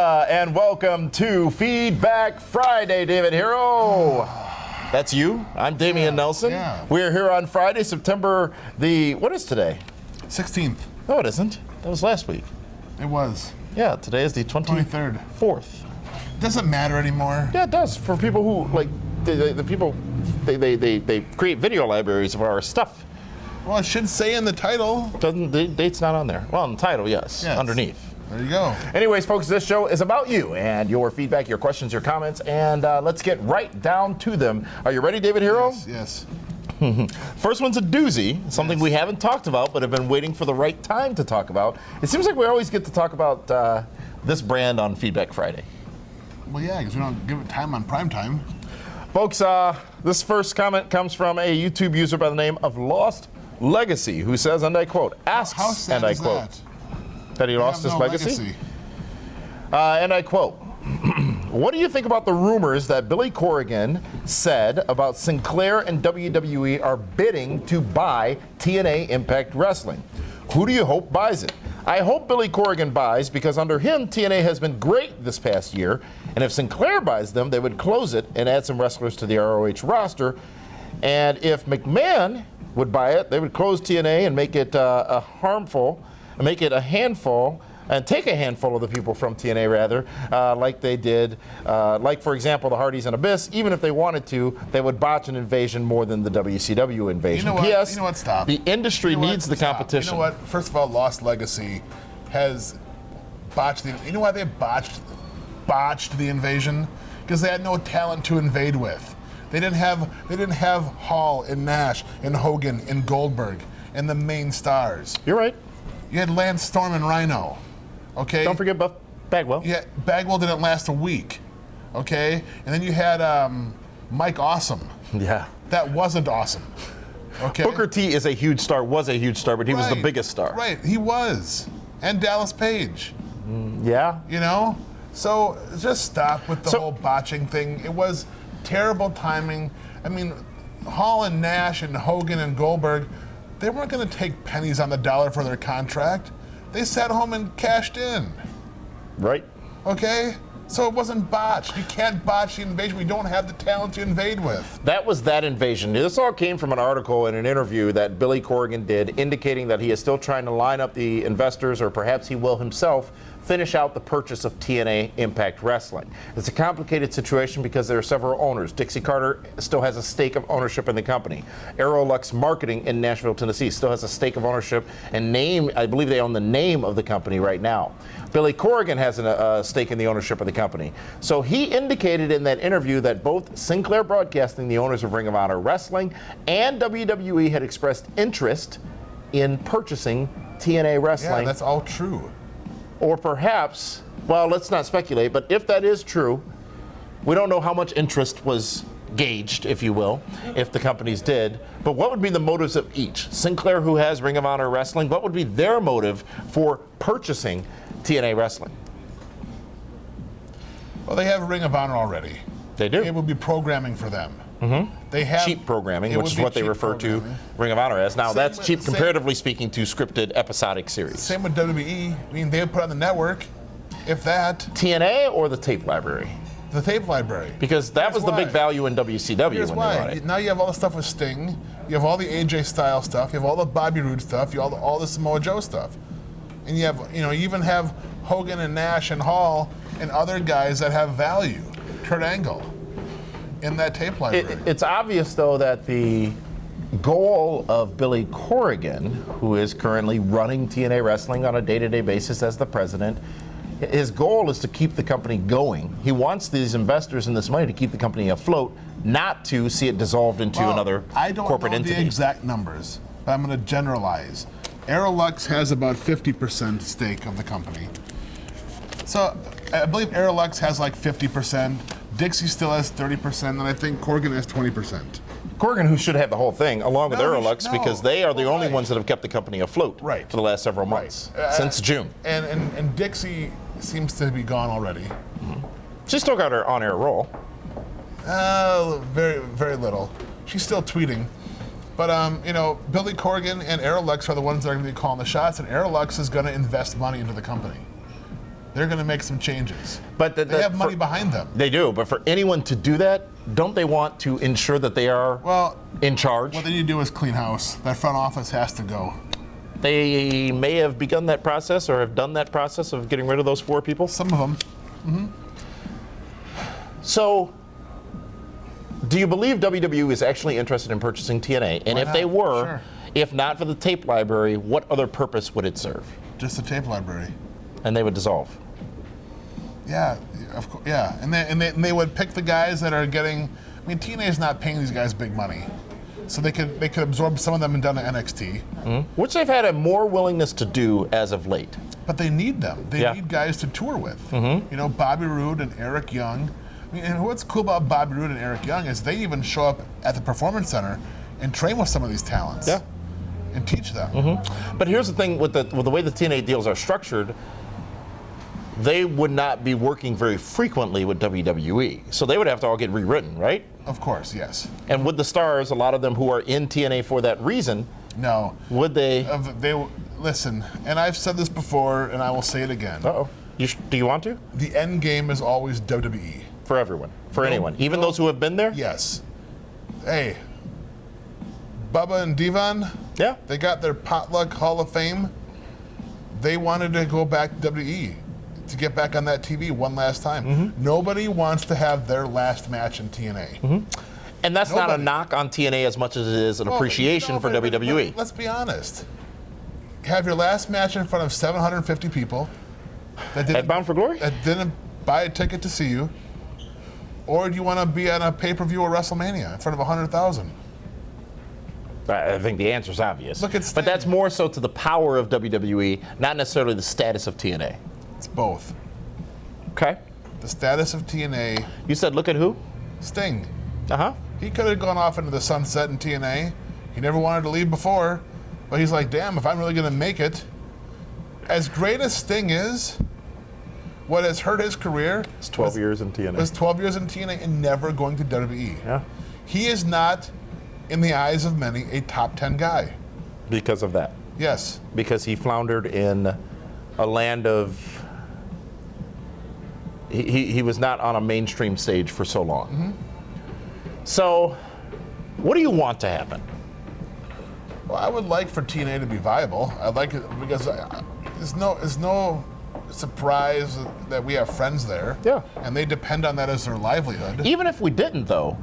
And welcome to Feedback Friday, David Hero. That's you. I'm Damian Nelson. Yeah. We're here on Friday, September what is today? 16th. No, it isn't. That was last week. It was. Yeah, today is the 23rd. 24th. Doesn't matter anymore. Yeah, it does. For people who, like, the people, they create video libraries of our stuff. Well, it should say in the title. The date's not on there. Well, in the title, yes. Underneath. There you go. Anyways, folks, this show is about you and your feedback, your questions, your comments, and let's get right down to them. Are you ready, David Hero? Yes. First one's a doozy, something we haven't talked about but have been waiting for the right time to talk about. It seems like we always get to talk about this brand on Feedback Friday. Well, yeah, because we don't give it time on prime time. Folks, this first comment comes from a YouTube user by the name of Lost Legacy, who says, and I quote, asks, How sad and I is quote, that he lost his legacy? And I quote, what do you think about the rumors that Billy Corrigan said about Sinclair and WWE are bidding to buy TNA Impact Wrestling? Who do you hope buys it? I hope Billy Corrigan buys because under him, TNA has been great this past year. And if Sinclair buys them, they would close it and add some wrestlers to the ROH roster. And if McMahon would buy it, they would close TNA and make it make it a handful, and take a handful of the people from TNA rather, like they did, like for example the Hardys and Abyss. Even if they wanted to, they would botch an invasion more than the WCW invasion. You know what? P.S. You know what? Stop. The industry needs the competition. You know what? First of all, Lost Legacy has botched the. You know why they botched the invasion? Because they had no talent to invade with. They didn't have Hall and Nash and Hogan and Goldberg and the main stars. You're right. You had Lance Storm and Rhino, okay? Don't forget Buff Bagwell. Yeah, Bagwell didn't last a week, okay? And then you had Mike Awesome. Yeah. That wasn't awesome, okay? Booker T was a huge star, but he was the biggest star. Right, he was. And Dallas Page. Yeah. You know? So just stop with the whole botching thing. It was terrible timing. I mean, Hall and Nash and Hogan and Goldberg, they weren't going to take pennies on the dollar for their contract. They sat home and cashed in. Right. Okay? So it wasn't botched. You can't botch the invasion. We don't have the talent to invade with. That was that invasion. This all came from an article and an interview that Billy Corrigan did, indicating that he is still trying to line up the investors, or perhaps he will himself finish out the purchase of TNA Impact Wrestling. It's a complicated situation because there are several owners. Dixie Carter still has a stake of ownership in the company. Aerolux Marketing in Nashville, Tennessee still has a stake of ownership and name. I believe they own the name of the company right now. Billy Corrigan has a stake in the ownership of the company. So he indicated in that interview that both Sinclair Broadcasting, the owners of Ring of Honor Wrestling, and WWE had expressed interest in purchasing TNA Wrestling. Yeah, that's all true. Or perhaps, well, let's not speculate, but if that is true, we don't know how much interest was gauged, if you will, if the companies did. But what would be the motives of each? Sinclair, who has Ring of Honor Wrestling, what would be their motive for purchasing TNA Wrestling? Well, they have Ring of Honor already. They do. It would be programming for them. Mm-hmm. They have cheap programming, which is what they refer to Ring of Honor as. Now, that's cheap comparatively speaking to scripted episodic series. Same with WWE. I mean, they would put on the network, if that. TNA or the tape library? The tape library. Because that was the big value in WCW. Here's why. Now you have all the stuff with Sting. You have all the AJ Styles stuff. You have all the Bobby Roode stuff. You have all the Samoa Joe stuff. And you have, you even have Hogan and Nash and Hall and other guys that have value. Kurt Angle. In that tape library. It's obvious, though, that the goal of Billy Corrigan, who is currently running TNA Wrestling on a day-to-day basis as the president, his goal is to keep the company going. He wants these investors and this money to keep the company afloat, not to see it dissolved into another corporate entity. I don't know the exact numbers, but I'm going to generalize. Aerolux has about 50% stake of the company. So I believe Aerolux has like 50%. Dixie still has 30%, and I think Corrigan has 20%. Corrigan, who should have the whole thing, along with Aerolux, because they are the only ones that have kept the company afloat for the last several months, since June. And Dixie seems to be gone already. Mm-hmm. She's still got her on-air role. Very, very little. She's still tweeting. But, Billy Corrigan and Aerolux are the ones that are going to be calling the shots, and Aerolux is going to invest money into the company. they're going to make some changes. But they have money behind them. They do, but for anyone to do that, don't they want to ensure that they are in charge? What they need to do is clean house. That front office has to go. They may have begun that process or have done that process of getting rid of those 4 people. Some of them. Mm-hmm. So, do you believe WWE is actually interested in purchasing TNA? And if they were, if not for the tape library, what other purpose would it serve? Just the tape library. And they would dissolve. Yeah, of course. Yeah, and they would pick the guys that are getting. I mean, TNA is not paying these guys big money, so they could absorb some of them and down to NXT, which they've had a more willingness to do as of late. But they need them. They need guys to tour with. You know, Bobby Roode and Eric Young. I mean, and what's cool about Bobby Roode and Eric Young is they even show up at the Performance Center and train with some of these talents. Yeah. And teach them. But here's the thing with the way the TNA deals are structured. They would not be working very frequently with WWE. So they would have to all get rewritten, right? Of course, yes. And with the stars, a lot of them who are in TNA for that reason, no. Would they? Listen, and I've said this before, and I will say it again. Uh-oh. Do you want to? The end game is always WWE. For everyone. For anyone. Even those who have been there? Yes. Hey, Bubba and Devon, they got their potluck Hall of Fame. They wanted to go back to WWE to get back on that TV one last time. Nobody wants to have their last match in TNA. And that's not a knock on TNA as much as it is an appreciation for WWE. But let's be honest. Have your last match in front of 750 people at Bound for Glory? That didn't buy a ticket to see you. Or do you want to be on a pay-per-view or WrestleMania in front of 100,000? I think the answer's obvious. Look at Sting. But that's more so to the power of WWE, not necessarily the status of TNA. It's both. Okay. The status of TNA. You said look at who? Sting. Uh-huh. He could have gone off into the sunset in TNA. He never wanted to leave before. But he's like, damn, if I'm really going to make it. As great as Sting is, what has hurt his career it's 12 years in TNA. Was 12 years in TNA and never going to WWE. Yeah. He is not, in the eyes of many, a top 10 guy. Because of that. Yes. Because he floundered in a land of... He was not on a mainstream stage for so long. So, what do you want to happen? Well, I would like for TNA to be viable. I'd like it because there's no surprise that we have friends there. Yeah. And they depend on that as their livelihood. Even if we didn't, though,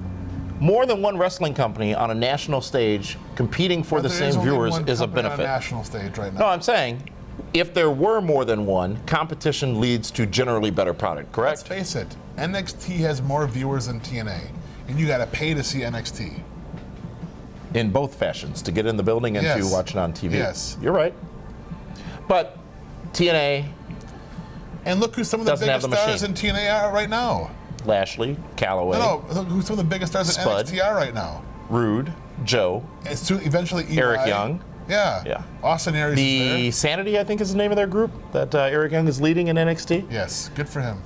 more than one wrestling company on a national stage competing for the same viewers is a benefit. On a national stage right now. No, I'm saying if there were more than one, competition leads to generally better product, correct? Let's face it, NXT has more viewers than TNA, and you got to pay to see NXT. In both fashions, to get in the building and to watch it on TV. Yes. You're right. But TNA... And look who some of the biggest stars in TNA are right now. Lashley, Calloway. No, look who some of the biggest stars in NXT are right now. Rude, Joe. And soon, eventually, Eli. Eric Young. Yeah. Austin Aries The Sanity, I think, is the name of their group that Eric Young is leading in NXT. Yes, good for him.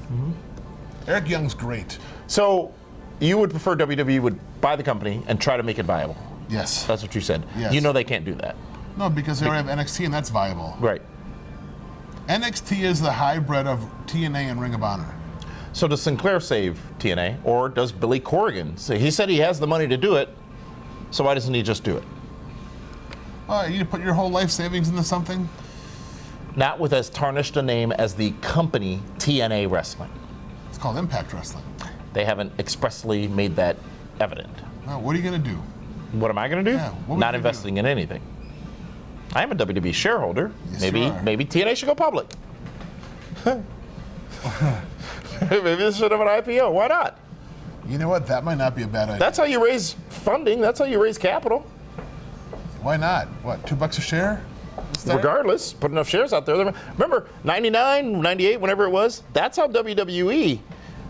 Eric Young's great. So, you would prefer WWE would buy the company and try to make it viable? Yes. That's what you said. Yes. You know they can't do that. No, because they already have NXT and that's viable. Right. NXT is the hybrid of TNA and Ring of Honor. So does Sinclair save TNA, or does Billy Corgan say? He said he has the money to do it, so why doesn't he just do it? You put your whole life savings into something? Not with as tarnished a name as the company TNA Wrestling. It's called Impact Wrestling. They haven't expressly made that evident. What are you going to do? What am I going to do? Yeah, not investing in anything. I am a WWE shareholder. Yes, Maybe TNA should go public. Maybe this should have an IPO. Why not? You know what? That might not be a bad idea. That's how you raise funding. That's how you raise capital. Why not? What, $2 a share? Regardless, put enough shares out there. Remember, 99, 98, whenever it was, that's how WWE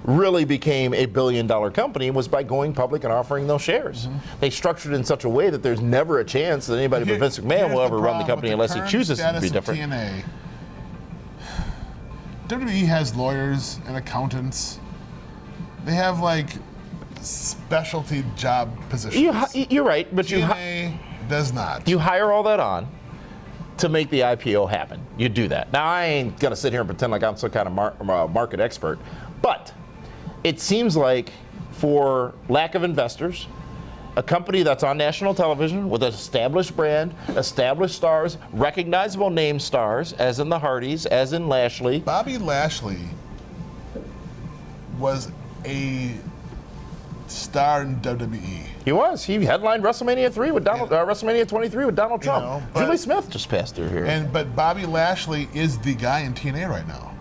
really became a billion-dollar company, was by going public and offering those shares. They structured it in such a way that there's never a chance that anybody but Vince McMahon will ever run the company unless he chooses to be different. TNA, WWE has lawyers and accountants. They have like specialty job positions. You're right, but TNA does not. You hire all that on to make the IPO happen. You do that. Now, I ain't going to sit here and pretend like I'm some kind of market expert, but it seems like for lack of investors, a company that's on national television with an established brand, established stars, recognizable name stars, as in the Hardys, as in Lashley. Bobby Lashley was a star in WWE. He was. He headlined WrestleMania 3 with WrestleMania 23 with Donald Trump. Julie Smith just passed through here. But Bobby Lashley is the guy in TNA right now.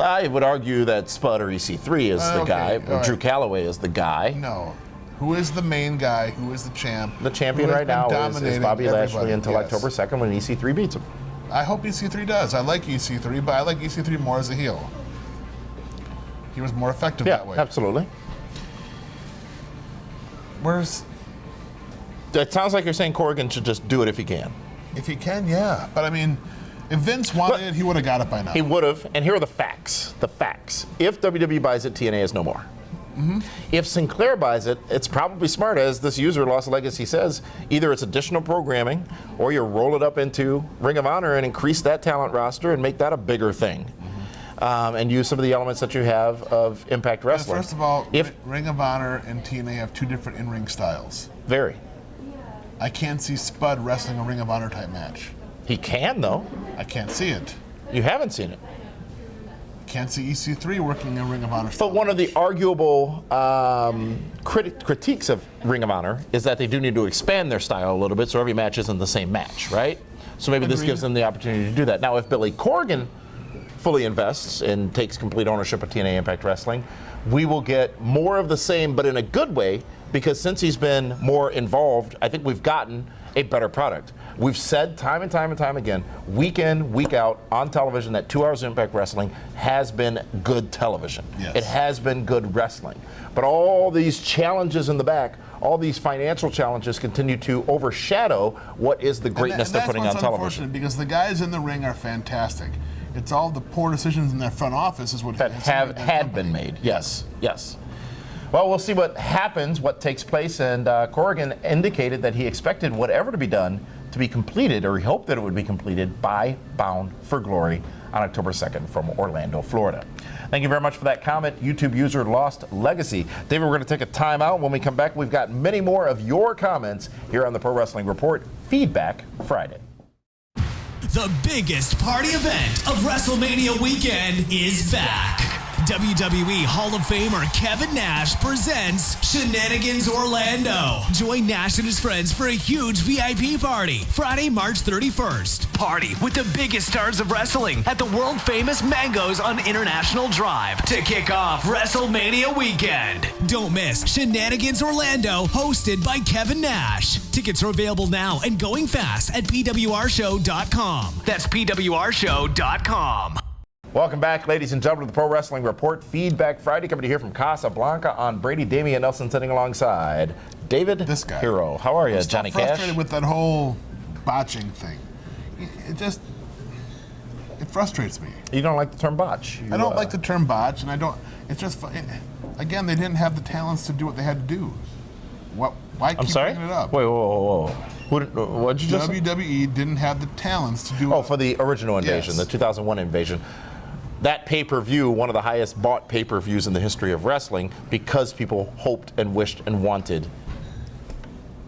I would argue that Spud or EC3 is the guy. Right. Drew Calloway is the guy. No. Who is the main guy? Who is the champ? The champion right now is Bobby Lashley until October 2nd when EC3 beats him. I hope EC3 does. I like EC3, but I like EC3 more as a heel. He was more effective that way. Yeah, absolutely. It sounds like you're saying Corrigan should just do it if he can. If he can, yeah. But I mean, if Vince wanted it, he would have got it by now. He would have, and here are the facts. The facts. If WWE buys it, TNA is no more. Mm-hmm. If Sinclair buys it, it's probably smart, as this user Lost Legacy says, either it's additional programming or you roll it up into Ring of Honor and increase that talent roster and make that a bigger thing. Mm-hmm. And use some of the elements that you have of Impact Wrestling. First of all, Ring of Honor and TNA have two different in-ring styles. Very. I can't see Spud wrestling a Ring of Honor type match. He can, though. I can't see it. You haven't seen it. Can't see EC3 working in Ring of Honor style. But one of the arguable critiques of Ring of Honor is that they do need to expand their style a little bit so every match isn't the same match, right? So maybe this gives them the opportunity to do that. Now, if Billy Corgan fully invests and takes complete ownership of TNA Impact Wrestling, we will get more of the same, but in a good way, because since he's been more involved, I think we've gotten a better product. We've said time and time and time again, week in, week out, on television, that 2 hours of Impact Wrestling has been good television. Yes. It has been good wrestling. But all these challenges in the back, all these financial challenges continue to overshadow what is the greatness they're putting on television. That's unfortunate, because the guys in the ring are fantastic. It's all the poor decisions in their front office is what had been made. Yes, yes. Well, we'll see what happens, what takes place, and Corrigan indicated that he expected whatever to be done to be completed, or he hoped that it would be completed by Bound for Glory on October 2nd from Orlando, Florida. Thank you very much for that comment, YouTube user Lost Legacy. David, we're going to take a time out. When we come back, we've got many more of your comments here on the Pro Wrestling Report Feedback Friday. The biggest party event of WrestleMania weekend is back. WWE Hall of Famer Kevin Nash presents Shenanigans Orlando. Join Nash and his friends for a huge VIP party Friday, March 31st. Party with the biggest stars of wrestling at the world famous Mangoes on International Drive to kick off WrestleMania weekend. Don't miss Shenanigans Orlando, hosted by Kevin Nash. Tickets are available now and going fast at PWRshow.com. That's PWRshow.com. Welcome back, ladies and gentlemen, to the Pro Wrestling Report Feedback Friday. Coming to here from Casablanca on Brady, Damian Nelson sitting alongside David this guy. Hero. How are you, Johnny Cash? I'm frustrated with that whole botching thing. It frustrates me. You don't like the term botch? I don't like the term botch, and I don't. It's just again, they didn't have the talents to do what they had to do. Why keep bringing it up? Wait, whoa. What'd you just say? WWE didn't have the talents to do. For the original invasion, the 2001 invasion. That pay-per-view, one of the highest bought pay-per-views in the history of wrestling, because people hoped and wished and wanted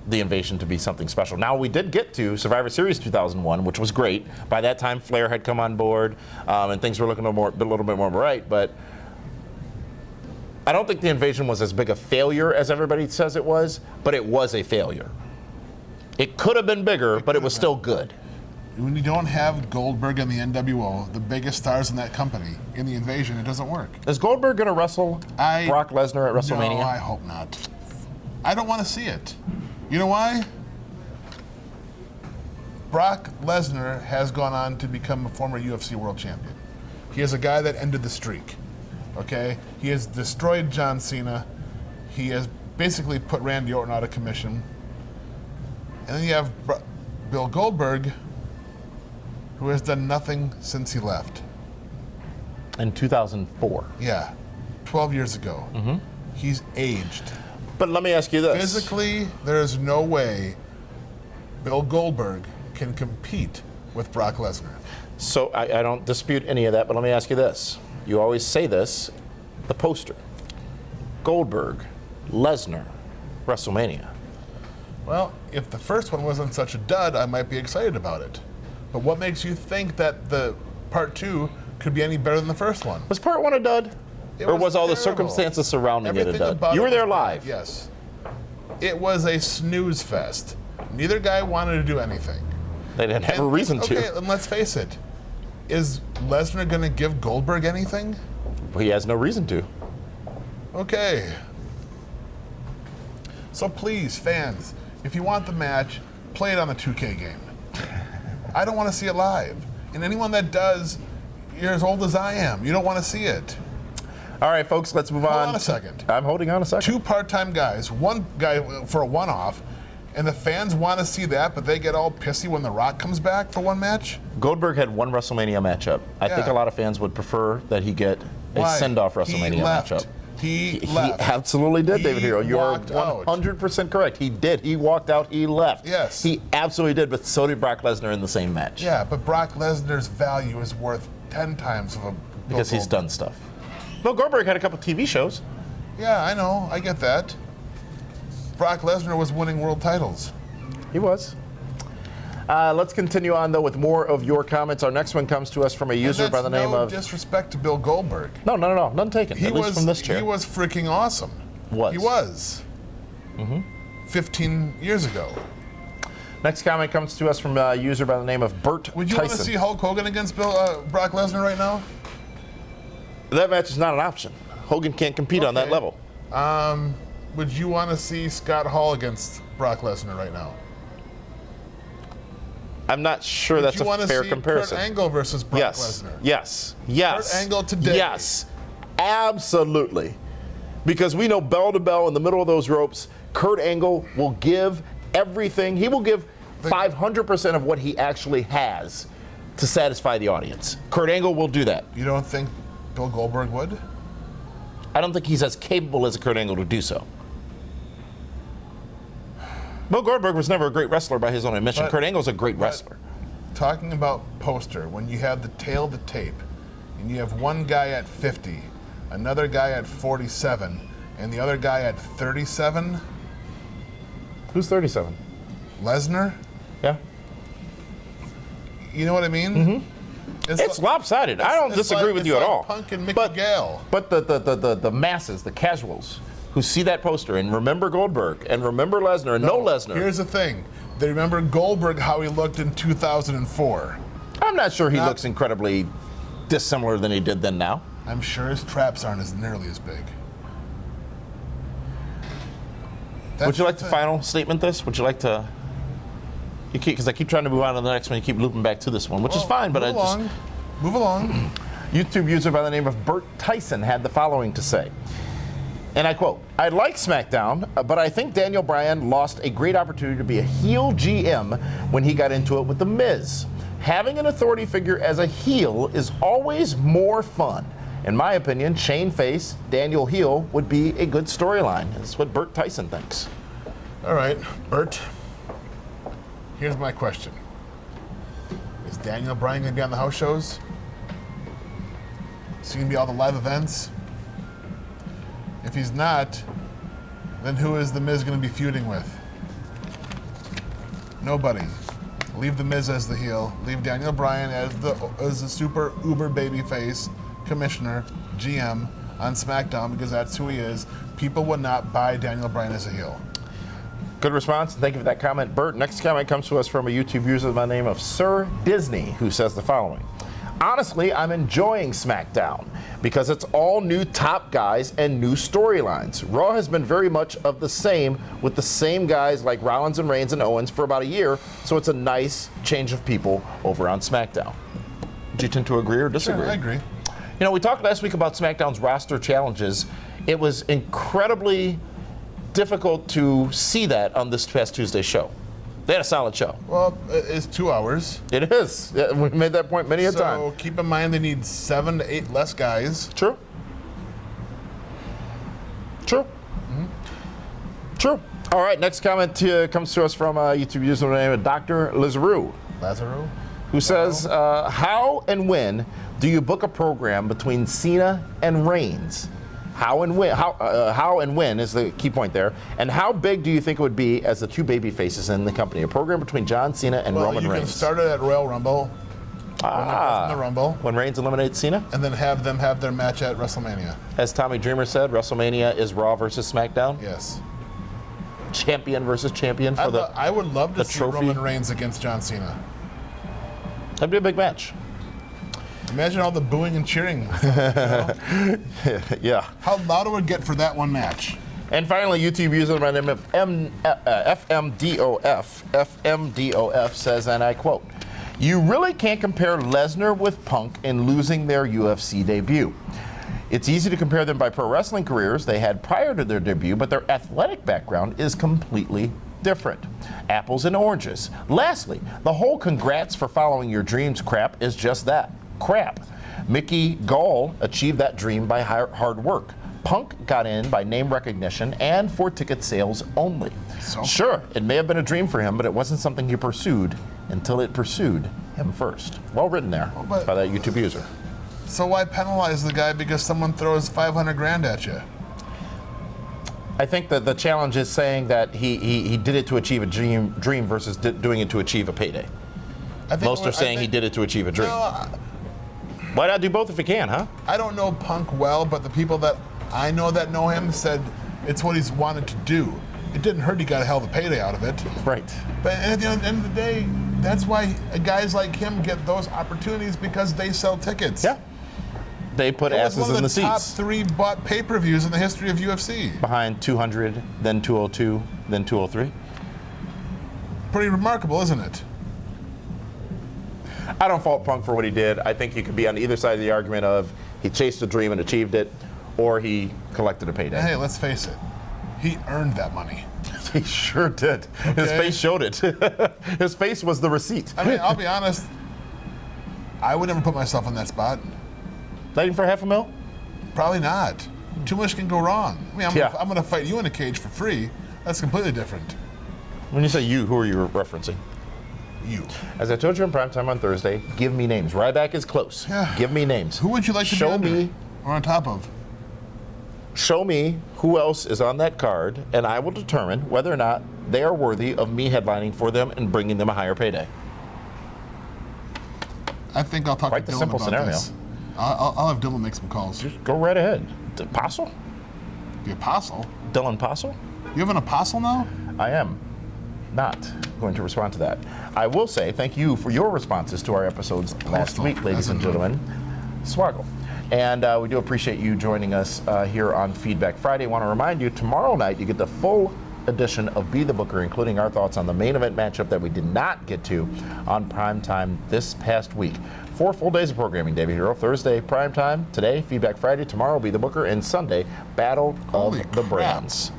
the invasion to be something special. Now, we did get to Survivor Series 2001, which was great. By that time, Flair had come on board, and things were looking a little bit more right. But I don't think the invasion was as big a failure as everybody says it was, but it was a failure. It could have been bigger, but it was still good. When you don't have Goldberg and the NWO, the biggest stars in that company, in the invasion, it doesn't work. Is Goldberg going to wrestle Brock Lesnar at WrestleMania? No, I hope not. I don't want to see it. You know why? Brock Lesnar has gone on to become a former UFC world champion. He is a guy that ended the streak. Okay? He has destroyed John Cena. He has basically put Randy Orton out of commission. And then you have Bill Goldberg, who has done nothing since he left. In 2004. Yeah, 12 years ago. Mm-hmm. He's aged. But let me ask you this. Physically, there is no way Bill Goldberg can compete with Brock Lesnar. So I don't dispute any of that, but let me ask you this. You always say this, the poster. Goldberg, Lesnar, WrestleMania. Well, if the first one wasn't such a dud, I might be excited about it. But what makes you think that the part 2 could be any better than the first one? Was part 1 a dud? It Or was all the terrible. circumstances surrounding Everything it a dud? about You it were there was bad, live. Yes. It was a snooze fest. Neither guy wanted to do anything. They didn't have a reason to. Okay, and let's face it. Is Lesnar going to give Goldberg anything? He has no reason to. Okay. So please, fans, if you want the match, play it on the 2K game. I don't want to see it live. And anyone that does, you're as old as I am. You don't want to see it. All right, folks, let's move on. Hold on a second. I'm holding on a second. 2 part-time guys, one guy for a one-off, and the fans want to see that, but they get all pissy when The Rock comes back for one match? Goldberg had one WrestleMania matchup. I think Yeah. a lot of fans would prefer that he get a Why? send-off He WrestleMania left. matchup. He He left. absolutely did, He David Hero. You are walked out. 100% correct. He did. He walked out. He left. Yes. He absolutely did, but so did Brock Lesnar in the same match. Yeah, but Brock Lesnar's value is worth 10 times of a Because he's done stuff. Bill Goldberg had a couple TV shows. Yeah, I know. I get that. Brock Lesnar was winning world titles. He was. Let's continue on, though, with more of your comments. Our next one comes to us from a user And by the that's name no of... disrespect to Bill Goldberg. No, none taken. At least from this chair. He was freaking awesome. Was. He was. 15 years ago. Next comment comes to us from a user by the name of Bert Would you Tyson. want to see Hulk Hogan against Brock Lesnar right now? That match is not an option. Hogan can't compete on that Okay. level. Would you want to see Scott Hall against Brock Lesnar right now? I'm not sure Would that's you a want to fair see comparison. Kurt Angle versus Brock Yes. Lesnar? Yes. Kurt Angle today. Yes. Absolutely. Because we know bell to bell in the middle of those ropes, Kurt Angle will give everything. He will give 500% of what he actually has to satisfy the audience. Kurt Angle will do that. You don't think Bill Goldberg would? I don't think he's as capable as a Kurt Angle to do so. Bill Goldberg was never a great wrestler by his own admission. But- Kurt Angle's a great wrestler. Talking about poster, when you have the tail of the tape, and you have one guy at 50, another guy at 47, and the other guy at 37, Who's 37? Lesnar, Yeah. you know what I mean? It's lopsided. I don't disagree with you at all. Punk and Mickey But- Gale. But the masses, the casuals, who see that poster and remember Goldberg and remember Lesnar and know Lesnar, Here's the thing. They remember Goldberg, how he looked in 2004. I'm not sure he Not- looks incredibly dissimilar than he did then now. I'm sure his traps aren't as nearly as big. Would you like to the- final statement this? Would you like to? Because I keep trying to move on to the next one. You keep looping back to this one, which is fine. But Move along. YouTube user by the name of Bert Tyson had the following to say. And I quote, "I like SmackDown, but I think Daniel Bryan lost a great opportunity to be a heel GM when he got into it with The Miz. Having an authority figure as a heel is always more fun. In my opinion, Shane face, Daniel heel would be a good storyline." That's what Bert Tyson thinks. All right, Bert. Here's my question. Is Daniel Bryan going to be on the house shows? Is he going to be all the live events? If he's not, then who is The Miz going to be feuding with? Nobody. Leave The Miz as the heel. Leave Daniel Bryan as the super uber baby face, commissioner, GM on SmackDown because that's who he is. People would not buy Daniel Bryan as a heel. Good response. Thank you for that comment, Bert. Next comment comes to us from a YouTube user by the name of Sir Disney, who says the following. "Honestly, I'm enjoying SmackDown because it's all new top guys and new storylines. Raw has been very much of the same with the same guys like Rollins and Reigns and Owens for about a year, so it's a nice change of people over on SmackDown." Do you tend to agree or disagree? Sure, I agree. You know, we talked last week about SmackDown's roster challenges. It was incredibly difficult to see that on this past Tuesday's show. They had a solid show. Well, it's 2 hours. It is. Yeah, we've made that point many a time. So keep in mind they need 7 to 8 less guys. True. True. True. All right, next comment comes to us from a YouTube user named Dr. Lizaru. Lazaro? who says, how and when do you book a program between Cena and Reigns? How and when is the key point there. And how big do you think it would be as the two baby faces in the company? A program between John Cena and Roman You Reigns. can start it at Royal Rumble. In the Rumble. When Reigns eliminates Cena? And then have them have their match at WrestleMania. As Tommy Dreamer said, WrestleMania is Raw versus SmackDown. Yes. Champion versus champion for I would love to see trophy. Roman Reigns against John Cena. That'd be a big match. Imagine all the booing and cheering. Yeah. How loud it would get for that one match. And finally, YouTube user by the name of FMDOF says, and I quote, "You really can't compare Lesnar with Punk in losing their UFC debut. It's easy to compare them by pro wrestling careers they had prior to their debut, but their athletic background is completely different. Apples and oranges. Lastly, the whole congrats for following your dreams crap is just that, crap. Mickey Gall achieved that dream by hard work. Punk got in by name recognition and for ticket sales only. So? Sure, it may have been a dream for him, but it wasn't something he pursued until it pursued him first." Well written there by that YouTube user. So why penalize the guy because someone throws 500 grand at you? I think that the challenge is saying that he did it to achieve a dream versus doing it to achieve a payday. Most are saying he did it to achieve a dream. Why not do both if he can, huh? I don't know Punk well, but the people that I know that know him said it's what he's wanted to do. It didn't hurt he got a hell of a payday out of it. Right. But at the end of the day, that's why guys like him get those opportunities because they sell tickets. Yeah. They put asses in the seats. It was one of the top 3 bought pay-per-views in the history of UFC. Behind 200, then 202, then 203. Pretty remarkable, isn't it? I don't fault Punk for what he did. I think you could be on either side of the argument of he chased a dream and achieved it, or he collected a payday. Hey, let's face it. He earned that money. He sure did. Okay. His face showed it. His face was the receipt. I mean, I'll be honest. I would never put myself in that spot. Not even for $500,000? Probably not. Too much can go wrong. I mean, I'm going to fight you in a cage for free. That's completely different. When you say you, who are you referencing? You. As I told you in primetime on Thursday, give me names. Ryback is close. Yeah. Give me names. Who would you like to show be under me or on top of? Show me who else is on that card, and I will determine whether or not they are worthy of me headlining for them and bringing them a higher payday. I think I'll talk Quite to the Dylan simple about scenario. this. I'll have Dylan make some calls. Just go right ahead. The Apostle? The Apostle? Dylan Apostle? You have an Apostle now? I am not going to respond to that. I will say thank you for your responses to our episodes last week, ladies and gentlemen. Swaggle. And we do appreciate you joining us here on Feedback Friday. I want to remind you, tomorrow night you get the full edition of Be the Booker, including our thoughts on the main event matchup that we did not get to on primetime this past week. 4 full days of programming, David Hero. Thursday, primetime. Today, Feedback Friday. Tomorrow, Be the Booker. And Sunday, Battle of the Brands.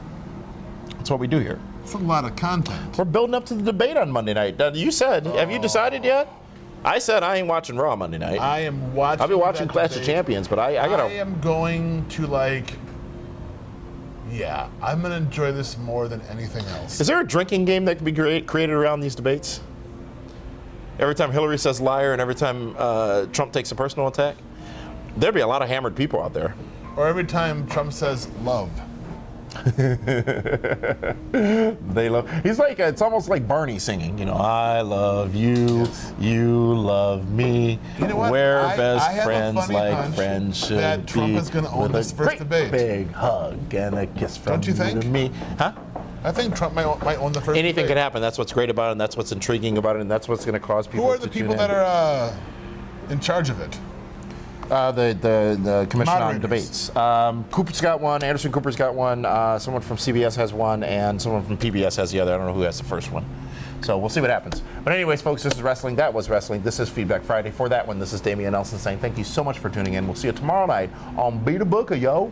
That's what we do here. It's a lot of content. We're building up to the debate on Monday night. Now, you said, have you decided yet? I said I ain't watching Raw Monday night. I am watching. I'll be watching that Clash debate. of Champions, but I gotta. I am going to I'm gonna enjoy this more than anything else. Is there a drinking game that can be created around these debates? Every time Hillary says liar and every time Trump takes a personal attack, there'd be a lot of hammered people out there. Or every time Trump says love. They love. He's like, it's almost like Barney singing. You know, I love you, Yes. you love me. You know what? We're I best have a friends funny like hunch friends should that Trump be. is gonna own with this a first great debate. Big hug and a kiss from Don't you think? to me. Huh? I think Trump might own the first Anything debate. could happen. That's what's great about it, and that's what's intriguing about it, and that's what's going to cause people to Who are the people tune in. that are in charge of it? The commission on Moderators. debates. Cooper's got one. Anderson Cooper's got one. Someone from CBS has one, and someone from PBS has the other. I don't know who has the first one. So we'll see what happens. But anyways, folks, this is wrestling. That was wrestling. This is Feedback Friday. For that one, this is Damian Nelson saying thank you so much for tuning in. We'll see you tomorrow night on Be the Booker, yo.